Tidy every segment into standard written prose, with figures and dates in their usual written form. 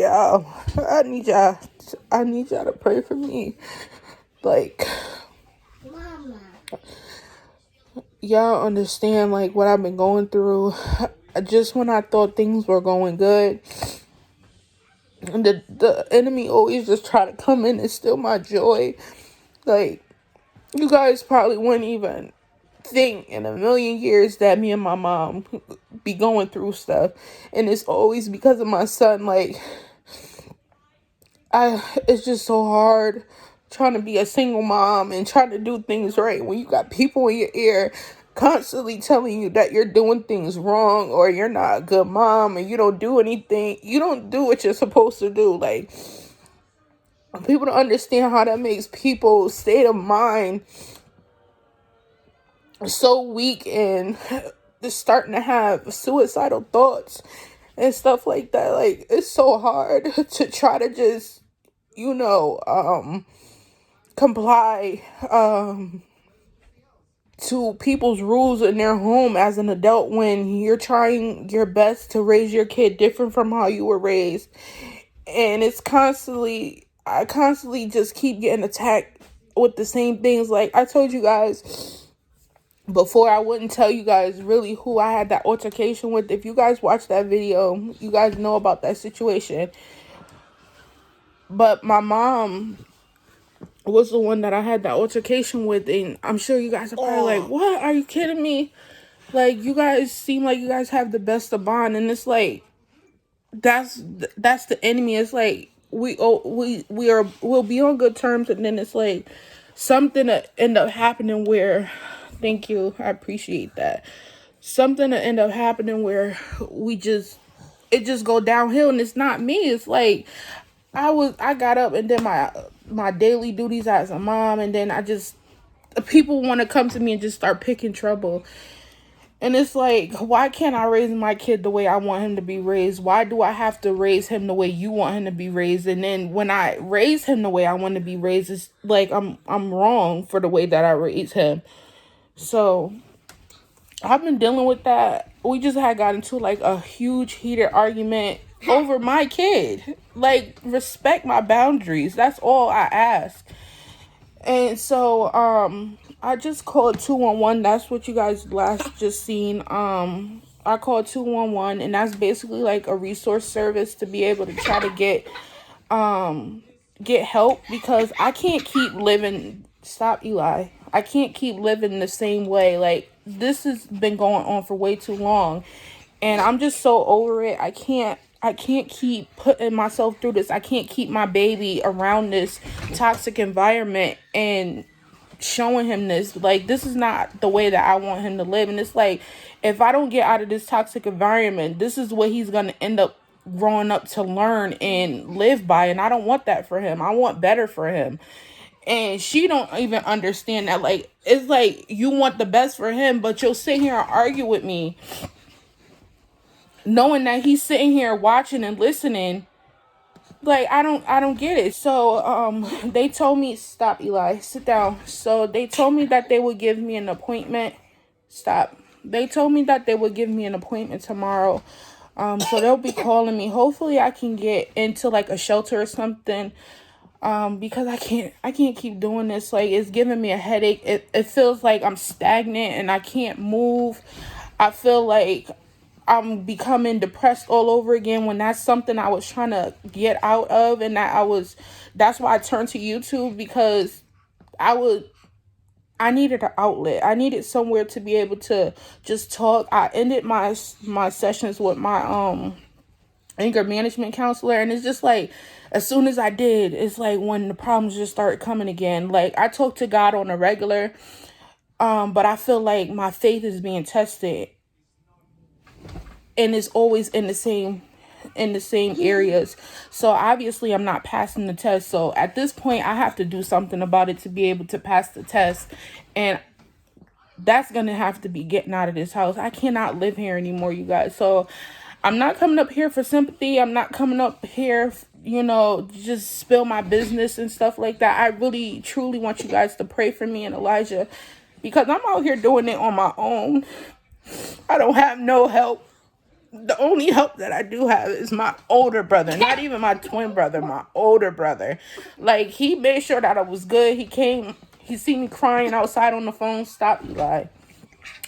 y'all. I need y'all to pray for me. Like, y'all understand like what I've been going through. Just when I thought things were going good, the enemy always just try to come in and steal my joy. Like, you guys probably wouldn't even think in a million years that me and my mom be going through stuff, and it's always because of my son. Like, it's just so hard trying to be a single mom and trying to do things right when you got people in your ear constantly telling you that you're doing things wrong or you're not a good mom and you don't do anything. You don't do what you're supposed to do. Like, people don't understand how that makes people's state of mind so weak and just starting to have suicidal thoughts and stuff like that. Like, it's so hard to try to just, comply to people's rules in their home as an adult when you're trying your best to raise your kid different from how you were raised. And I constantly just keep getting attacked with the same things. Like I told you guys before, I wouldn't tell you guys really who I had that altercation with. If you guys watch that video, you guys know about that situation. But my mom was the one that I had that altercation with, and I'm sure you guys are probably like, what? Are you kidding me? Like, you guys seem like you guys have the best of bond, and it's like, that's the enemy. It's like, we'll be on good terms, and then it's like, something to end up happening where, thank you, I appreciate that. Something to end up happening where it just go downhill, and it's not me. It's like, I got up and did my daily duties as a mom, and then people want to come to me and just start picking trouble. And it's like, why can't I raise my kid the way I want him to be raised? Why do I have to raise him the way you want him to be raised? And then when I raise him the way I want to be raised, it's like I'm wrong for the way that I raise him. So I've been dealing with that. We just had got into like a huge heated argument over my kid. Like, respect my boundaries. That's all I ask. And so I just called 211. That's what you guys last just seen. I called 211, and that's basically like a resource service to be able to try to get help, because I can't keep living. Stop, Eli. I can't keep living the same way. Like, this has been going on for way too long, and I'm just so over it. I can't keep putting myself through this. I can't keep my baby around this toxic environment and showing him this. Like, this is not the way that I want him to live. And it's like, if I don't get out of this toxic environment, this is what he's going to end up growing up to learn and live by. And I don't want that for him. I want better for him. And she don't even understand that. Like, it's like, you want the best for him, but you'll sit here and argue with me knowing that he's sitting here watching and listening. Like, I don't get it. So they told me, stop, Eli, sit down. So they told me that they would give me an appointment. Stop. They told me that they would give me an appointment tomorrow. So they'll be calling me. Hopefully I can get into like a shelter or something. Because I can't keep doing this. Like, it's giving me a headache. It feels like I'm stagnant and I can't move. I feel like I'm becoming depressed all over again, when that's something I was trying to get out of. And that's why I turned to YouTube, because I needed an outlet. I needed somewhere to be able to just talk. I ended my sessions with my anger management counselor, and it's just like, as soon as I did, it's like when the problems just started coming again. Like, I talk to God on a regular, but I feel like my faith is being tested, and it's always in the same areas. So obviously I'm not passing the test. So at this point, I have to do something about it to be able to pass the test. And that's going to have to be getting out of this house. I cannot live here anymore, you guys. So I'm not coming up here for sympathy. I'm not coming up here, just spill my business and stuff like that. I really, truly want you guys to pray for me and Elijah, because I'm out here doing it on my own. I don't have no help. the only help that I do have is my older brother, not even my twin brother, my older brother. Like, he made sure that I was good. He came, he see me crying outside on the phone. Stop, Eli.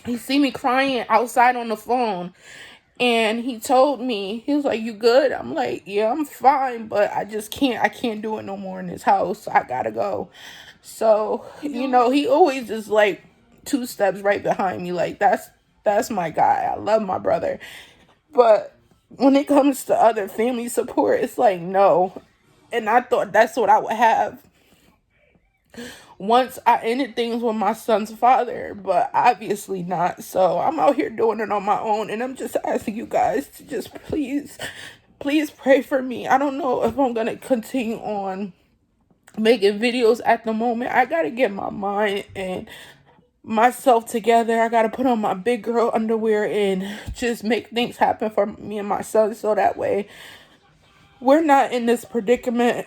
He see me crying outside on the phone, and he told me, he was like, "You good?" I'm like, "Yeah, I'm fine, but I can't do it no more in this house. I gotta go." So, you know, he always is like 2 steps right behind me. Like, that's my guy. I love my brother. But when it comes to other family support, it's like, no. And I thought that's what I would have once I ended things with my son's father, but obviously not. So I'm out here doing it on my own, and I'm just asking you guys to just please pray for me. I don't know if I'm gonna continue on making videos at the moment. I gotta get my mind and myself together. I gotta put on my big girl underwear and just make things happen for me and my son, so that way we're not in this predicament,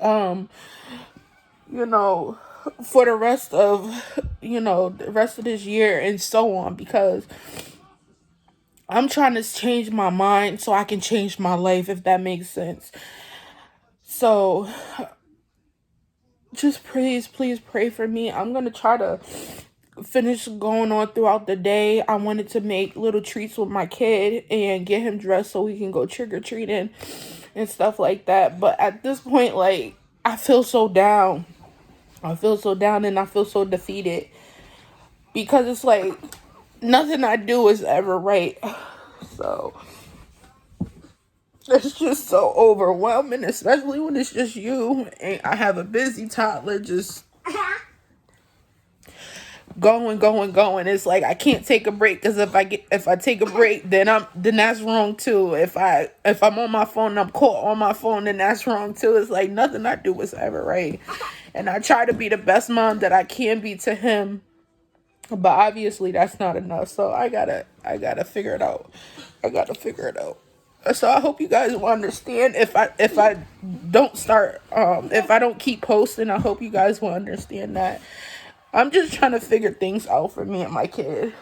um you know, for the rest of, the rest of this year and so on, because I'm trying to change my mind so I can change my life, if that makes sense. So just please pray for me. I'm gonna try to finish going on throughout the day. I wanted to make little treats with my kid and get him dressed so we can go trick-or-treating and stuff like that. But at this point, like, I feel so down. I feel so down and I feel so defeated, because it's like nothing I do is ever right. So it's just so overwhelming, especially when it's just you and I have a busy toddler just going. It's like I can't take a break, because if I take a break, then that's wrong too. If I'm on my phone and I'm caught on my phone, then that's wrong too. It's like nothing I do is ever right. And I try to be the best mom that I can be to him, but obviously that's not enough. So I gotta figure it out. So I hope you guys will understand if I don't start, if I don't keep posting. I hope you guys will understand that I'm just trying to figure things out for me and my kid.